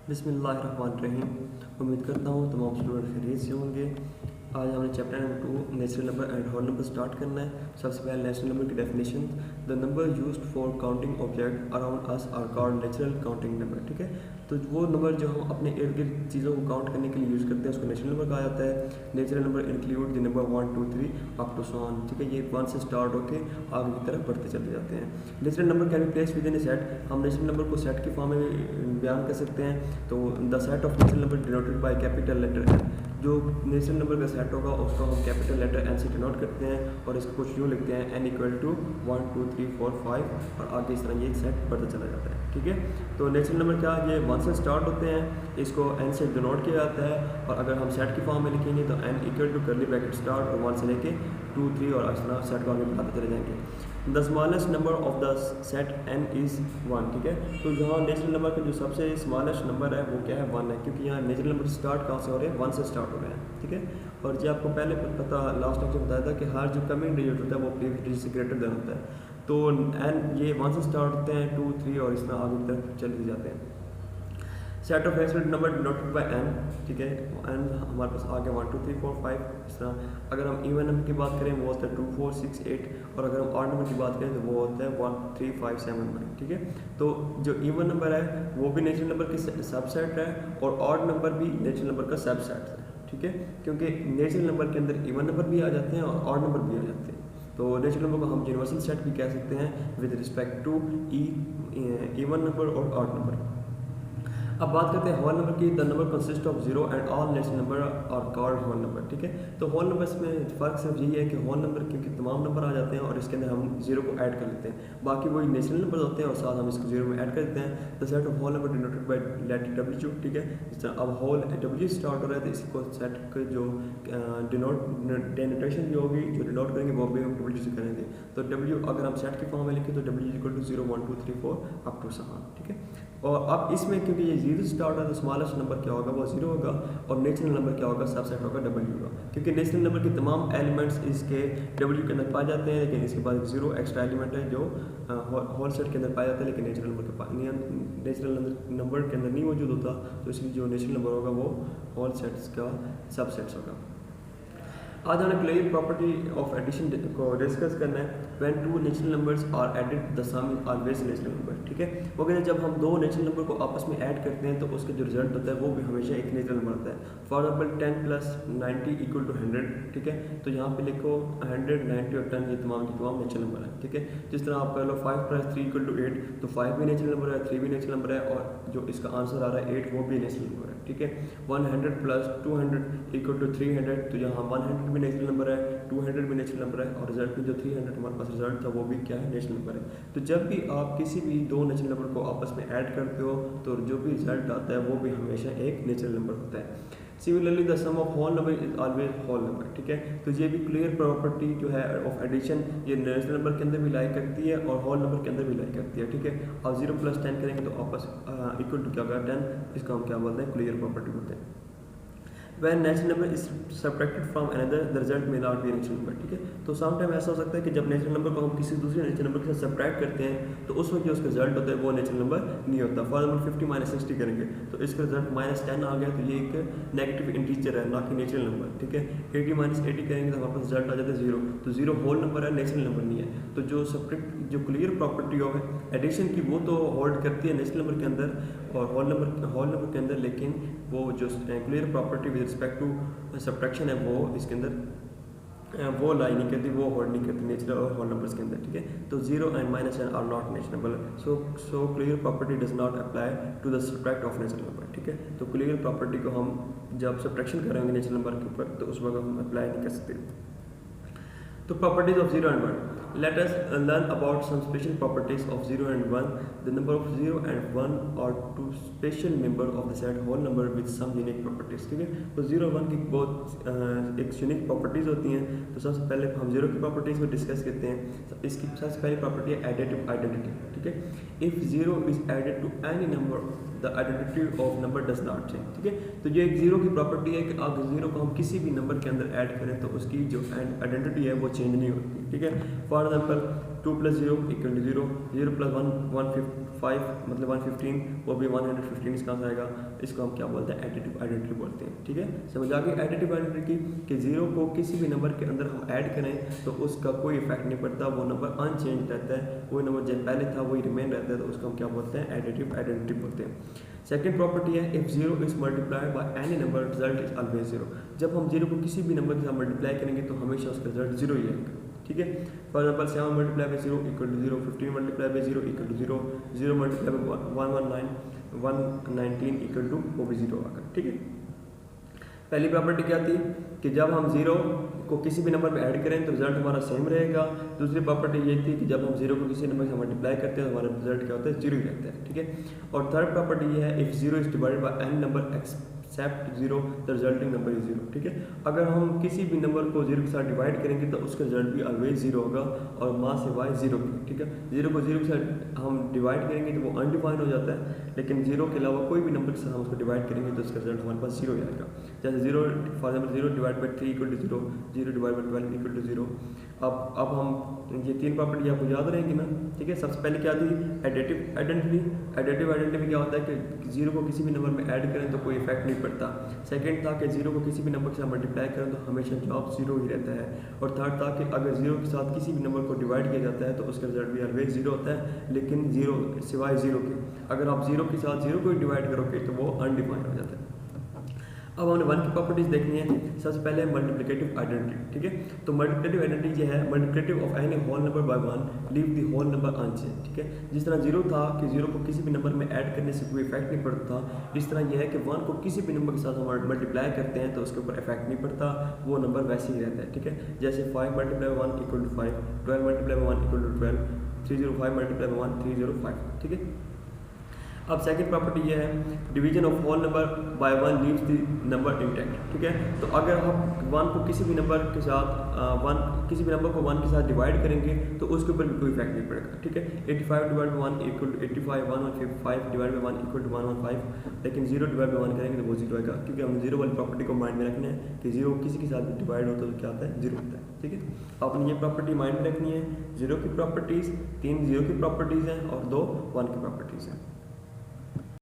बिस्मिल्लाहिर्रहमानिर्रहीम। उम्मीद करता हूँ तमाम स्टूडेंट खैरियत से होंगे। आज हमने chapter number 2 natural number and whole number start करना है। सबसे पहले नेचुरल नंबर की definition. The number used for counting object around us are called natural counting number. ठीक है, तो वो नंबर जो हम अपने इर्द गिर्द चीज़ों को काउंट करने के लिए यूज़ करते हैं उसको नेचुरल नंबर कहा जाता है। Natural number include the number 1 2 3 up to so on. ठीक है, ये 1 से स्टार्ट होकर आगे की तरफ बढ़ते चले जाते हैं। Natural number can be place within a set. हम नेचुरल नंबर को सेट की फॉर्म में बयान कर सकते हैं। तो the set of natural number denoted by capital letter N. जो नेचुरल नंबर का सेट होगा उसको हम कैपिटल लेटर एन से डिनोट करते हैं और इसको कुछ यूँ लिखते हैं एन इक्वल टू 1 2 3 4 5 और आगे इस तरह ये सेट बढ़ता चला जाता है। ठीक है, तो नेचुरल नंबर क्या ये 1 से स्टार्ट होते हैं, इसको एन से डिनोट किया जाता है और अगर हम सेट की फॉर्म में लिखेंगे तो N equal to curly bracket start और 1 से लेके 2 3 और इस तरह सेट को आगे बढ़ाते चले जाएंगे। The smallest number of the set N is 1। ठीक है, तो यहाँ नेचुरल नंबर का जो सबसे स्मॉलेस्ट नंबर है वो क्या है 1 है, क्योंकि यहाँ नेचुरल नंबर स्टार्ट कहाँ से हो रहे हैं 1 से स्टार्ट हो रहे हैं। ठीक है, और जो आपको पहले पता लास्ट टाइम से बताया था कि हर जो कमिंग डिजिट होता है वो प्रीवियस डिजिट से ग्रेटर देन होता है। तो एन ये 1 से स्टार्ट होते हैं 2 3 और इस तरह आगे की तरफ चले जाते हैं। Set of natural number denoted by N. ठीक है, एन हमारे पास आ गया 1 2 3 4 5 इस तरह। अगर हम इवन नंबर की बात करें वो होता है 2 4 6 8 और अगर हम ऑड नंबर की बात करें तो वो होता है 1 3 5 7 9। ठीक है, तो जो इवन नंबर है वो भी नेचुरल नंबर की सबसेट है और ऑड नंबर भी नेचुरल नंबर का सबसेट है। ठीक है, क्योंकि नेचुरल नंबर के अंदर इवन नंबर भी आ जाते हैं और ऑड नंबर भी आ जाते हैं। तो नेचुरल नंबर को हम यूनिवर्सल सेट भी कह सकते हैं with respect to even number और ऑड नंबर। अब बात करते हैं होल नंबर की। The number consist of zero and all natural number are called whole number. ठीक है, तो होल नंबर्स में फ़र्क सिर्फ यही है कि होल नंबर क्योंकि तमाम नंबर आ जाते हैं और इसके अंदर हम जीरो को ऐड कर लेते हैं, बाकी वही नेचुरल नंबर होते हैं और साथ हम इसको जीरो में ऐड कर देते हैं। The set of whole number denoted by letter W. ठीक है, जिस तरह अब होल डब्ल्यू स्टार्ट हो रहा है तो इसको सेट के जो डेनोटेशन जो होगी जो डिनोट करेंगे वो भी हम डब्ल्यू से करेंगे। तो डब्ल्यू अगर हम सेट की फॉर्म में लिखें तो W equal to 0 1 2 3 4 up to 7। ठीक है, और अब इसमें क्योंकि ये जीरो स्टार्ट है तो स्मॉलेस्ट नंबर क्या होगा वो जीरो होगा और नेचुरल नंबर क्या होगा सबसेट होगा डब्ल्यू होगा, क्योंकि नेचुरल नंबर के तमाम एलिमेंट्स इसके डब्ल्यू के अंदर पाए जाते हैं लेकिन इसके बाद जीरो एक्स्ट्रा एलिमेंट है जो होल सेट के अंदर पाया जाता है लेकिन नेचुरल नंबर के अंदर नहीं मौजूद होता। तो इसलिए जो नेचुरल नंबर होगा वो होल सेट्स का सबसेट्स होगा। आज हमने क्लियर प्रॉपर्टी ऑफ एडिशन को डिस्कस करना है। When two natural numbers are added the sum is always natural number. ठीक है, वो कहते हैं जब हम दो नेचुरल नंबर को आपस में ऐड करते हैं तो उसका जो रिजल्ट होता है वो भी हमेशा एक नेचुरल नंबर होता है। For example 10 plus 90 equal to 100। ठीक है, तो यहाँ पे लिखो 100 90 और 10 ये तमाम के तमाम नेचुरल नंबर है। ठीक है, जिस तरह आप कह लो 5 प्लस 3 इक्वल टू 8 तो 5 भी नेचुरल नंबर है 3 भी नेचुरल नंबर है और जो इसका आंसर आ रहा है 8 वो भी नेचुरल नंबर है। ठीक है, 100 प्लस 200 इक्वल टू 300 तो यहाँ 100 भी नेचुरल नंबर है 200 भी नेचुरल नंबर है और रिजल्ट में जो 300 हमारे पास रिजल्ट था वो भी क्या है नेचुरल नंबर है। तो जब भी आप किसी भी दो नेचुरल नंबर को आपस में ऐड करते हो तो जो भी रिजल्ट आता है वो भी हमेशा एक नेचुरल नंबर होता है। Similarly the sum of whole number is always whole number. ठीक है, तो ये भी क्लियर प्रॉपर्टी जो है ऑफ एडिशन ये नेचुरल नंबर के अंदर भी लाई करती है और होल नंबर के अंदर भी लाई करती है। ठीक है, आप 0 प्लस 10 करेंगे तो आपस इक्वल टू क्या होगा 10, इसका हम क्या बोलते हैं क्लियर प्रॉपर्टी बोलते हैं। When natural number is subtracted from another, the result may not be a natural number। ठीक है, तो सम टाइम ऐसा हो सकता है कि जब नेचुरल नंबर को हम किसी दूसरे नेचुरल नंबर के साथ सब्ट्रैक्ट करते हैं तो उस वक्त जो उसका रिजल्ट होता है वो नेचुरल नंबर नहीं होता। फॉर एग्जाम्पल 50 माइनस 60 करेंगे तो इसका रिजल्ट -10 आ गया तो ये एक नेगेटिव इंटीजर है ना कि नेचुरल नंबर। ठीक है, 80 माइनस 80 करेंगे तो हमारे पास रिजल्ट आ जाता है 0, तो 0 होल नंबर है नेचुरल नंबर नहीं है। तो जो सब्ट्रैक्ट जो क्लियर प्रॉपर्टी ऑफ एडिशन की वो तो होल्ड करती है नेचुरल नंबर के अंदर और होल नंबर के अंदर, लेकिन वो जो closure property with respect to subtraction है वो इसके अंदर वो लाई नहीं करती, वो होल्ड नहीं करती नेचुरल और होल नंबर्स के अंदर। ठीक है, तो 0 and -n are not natural number. So closure property does not apply to the subtract of natural number. ठीक है, तो क्लियर प्रॉपर्टी को हम जब सब्ट्रैक्शन करेंगे नेचुरल नंबर के ऊपर तो उस वक्त हम अप्लाई नहीं कर सकते। तो properties of 0 and 1, let us learn about some special properties of 0 and 1. The number of 0 and 1 are two special member of the set whole number with some unique properties। ठीक है, तो 0 और 1 की बहुत एक यूनिक प्रॉपर्टीज़ होती हैं। तो सबसे पहले हम 0 की प्रॉपर्टीज़ को डिस्कस करते हैं। इसकी सबसे पहली प्रॉपर्टी है एडिटिव आइडेंटिटी। ठीक है, if 0 is added to any number the identity of number does not change. ठीक है, तो ये एक 0 की प्रॉपर्टी है कि अगर 0 को हम किसी भी नंबर के अंदर ऐड करें तो उसकी जो आइडेंटिटी है वो चेंज नहीं होती। ठीक है, फॉर एग्जाम्पल 2 + 0 = 0, 0 + 1 155 मतलब 115, वो भी 115 इसका आंसर आएगा। इसको हम क्या बोलते हैं, एडिटिव आइडेंटिटी बोलते हैं। ठीक है, समझ आ गई एडिटिव आइडेंटिटी कि 0 को किसी भी नंबर के अंदर हम ऐड करें तो उसका कोई इफेक्ट नहीं पड़ता, वो नंबर अनचेंज रहता है, वही नंबर जब पहले था वही रिमेन रहता है, तो उसको हम क्या बोलते हैं, एडिटिव आइडेंटिटी बोलते हैं। सेकंड प्रॉपर्टी है, if 0 is multiplied by any number result is always 0। जब हम 0 को किसी भी नंबर के साथ मल्टीप्लाई करेंगे तो हमेशा उसका रिजल्ट 0 ही आएगा। ठीक है, for example 7 multiply by 0 = 0, 15 multiply by 0 = 0, 0 multiply by 119 = वो भी 0 आएगा। ठीक है, पहली प्रॉपर्टी क्या थी कि जब हम 0 को किसी भी नंबर में ऐड करें तो रिजल्ट हमारा सेम रहेगा। दूसरी प्रॉपर्टी ये थी कि जब हम 0 को किसी नंबर से मल्टीप्लाई करते हैं तो हमारा रिजल्ट क्या होता है, 0 ही रहता है। ठीक है, और थर्ड प्रॉपर्टी ये है, if 0 is divided by any number except 0 the resulting number is 0। ठीक है, अगर हम किसी भी नंबर को 0 के साथ डिवाइड करेंगे तो उसका रिजल्ट भी ऑलवेज 0 होगा और माँ से वाई 0 की। ठीक है, 0 को 0 के साथ हम डिवाइड करेंगे तो वो अनडिफाइंड हो जाता है, लेकिन 0 के अलावा कोई भी नंबर के साथ हम उसको डिवाइड करेंगे तो उसका रिजल्ट हमारे पास 0 ही आएगा। जैसे 0 for example 0 divide by 3 = 0, 0 divide by 12 = 0। अब हम ये तीन प्रॉपर्टी आपको याद रहेंगी ना। ठीक है, सबसे पहले क्या थी, एडिटिव आइडेंटिटी। एडिटिव आइडेंटिटी में क्या होता है कि 0 को किसी भी नंबर में ऐड करें तो कोई इफेक्ट नहीं पड़ता। सेकंड था कि 0 को किसी भी नंबर के साथ मल्टीप्लाई करें तो हमेशा जवाब 0 ही रहता है। और थर्ड था कि अगर 0 के साथ किसी भी नंबर को डिवाइड किया जाता है तो उसका रिजल्ट भी ऑलवेज 0 होता है, लेकिन 0 सिवाय 0 के। अगर आप 0 के साथ 0 को डिवाइड करोगे तो वो अनडिफाइंड हो जाता है। अब हमने 1 की प्रॉपर्टीज देखनी है। सबसे पहले मल्टीप्लिकेटिव आइडेंटिटी। ठीक है, तो मल्टीप्लिकेटिव आइडेंटिटी जो है, multiplicative of any whole number by 1 leave the whole number unchanged. ठीक है, जिस तरह 0 था कि 0 को किसी भी नंबर में ऐड करने से कोई इफेक्ट नहीं पड़ता, इस तरह यह है कि 1 को किसी भी नंबर के साथ हम मल्टीप्लाई करते हैं तो उसके ऊपर इफेक्ट नहीं पड़ता, वो नंबर वैसे ही रहता है। ठीक है, जैसे 5 multiply by 1 = 5, 12 multiply by 1 = 12, 305 multiply by 1 305। ठीक है, अब सेकंड प्रॉपर्टी ये है, division of whole number by 1 leaves the number intact. ठीक है, तो अगर हम 1 को किसी भी नंबर के साथ किसी भी नंबर को 1 के साथ डिवाइड करेंगे तो उसके ऊपर भी कोई इफेक्ट नहीं पड़ेगा। ठीक है, 85 डिवाइड बाई 1 = 85, 115 डिवाइड बाई 1 = 115, लेकिन 0 डिवाइड बाई 1 करेंगे तो वो 0 आएगा, क्योंकि हमने 0 वाली प्रॉपर्टी को माइंड में रखना है कि 0 किसी के साथ भी डिवाइड होता है तो क्या आता है, 0 होता है। ठीक है, आपने ये प्रॉपर्टी माइंड में रखनी है। 0 की प्रॉपर्टीज़ 3 0 की प्रॉपर्टीज़ हैं और 2 1 की प्रॉपर्टीज़ हैं।